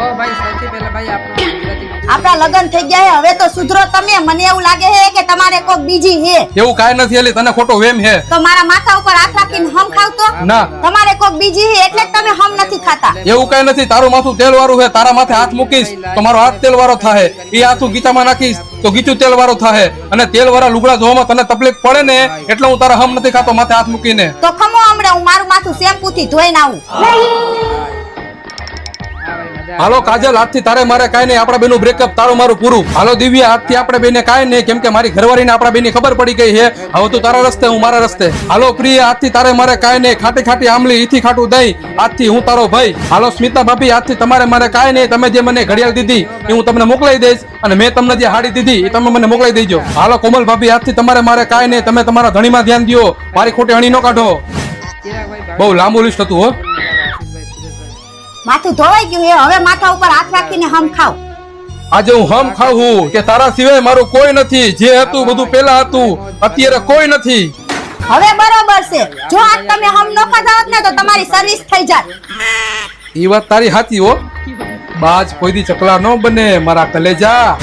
ઓ ભાઈ સૌથી પહેલા ભાઈ આપણા લગન થઈ ગયા હે, હવે તો સુધરો તમે. મને એવું લાગે છે કે તમારે કોક બીજી હે. એવું કાઈ નથી એલી, તને ખોટો વેમ હે. તો મારા માથા ઉપર હાથ રાખીને હમ ખાવ તો? ના, તમારે કોક બીજી હે એટલે જ તમે હમ નથી ખાતા. એવું કાઈ નથી. તારું માથું તેલ વાળું હે, તારા માથે હાથ મૂકીશ તો મારો હાથ તેલ વાળો થાહે. ઈ હાથું ગીતામાં નાખીશ તો ગીચું તેલ વાળો થાહે. અને તેલ વાળા લુગડા ધોવામાં તને તકલીફ પડે ને એટલે હું તારા હમ નથી ખાતો માથે હાથ મૂકીને. તો ખમો હમણાં હું મારું માથું શેમ્પૂ થી ધોઈને આવું. હાલો કાજલ, આજથી તારે મારે કાઈ નહીં, આપણા બેનું બ્રેકઅપ, તારું મારું પૂરું. હાલો દિવ્યા, આજથી આપણે બેને કાઈ નહીં, કેમ કે મારી ઘરવાળીને આપણા બેની ખબર પડી ગઈ છે. હવે તું તારા રસ્તે, હું મારા રસ્તે. હાલો પ્રિયા, આજથી તારે મારે કાઈ નહીં, ખાટી ખાટી આમલી ઈથી ખાટું દહીં, આજથી હું તારો ભાઈ. હાલો સ્મિતા ભાભી, આજથી તમારે મારે કાઈ નહીં, તમે જે મને ઘડિયાળ દીધી એ હું તમને મોકલાઈ દઈશ, અને મેં તમને જે હાડી દીધી એ તમે મને મોકલાઈ દેજો. હાલો કોમલ ભાભી, આજથી તમારે મારે કાઈ નહીં, તમે તમારા ધણીમાં ધ્યાન દો, મારી ખોટી હણી ન કાઢો. બહુ લાંબુ લિસ્ટ હતું હો. માથું ધોવાઈ ગયું હે, હવે માથા ઉપર હાથ રાખીને હમ ખાવ. આજે હું હમ ખાવું કે તારા સિવાય મારું કોઈ નથી. જે હતું બધું પેલા હતું, અત્યારે કોઈ નથી. હવે બરોબર છે. જો આજ તમે હમ ન ખાધા હોત ને તો તમારી સર્વિસ થઈ જાત. ઈ વાત તારી સાચી હો. બાજ કોઈ દી ચકલા ન બને મારા કલેજા.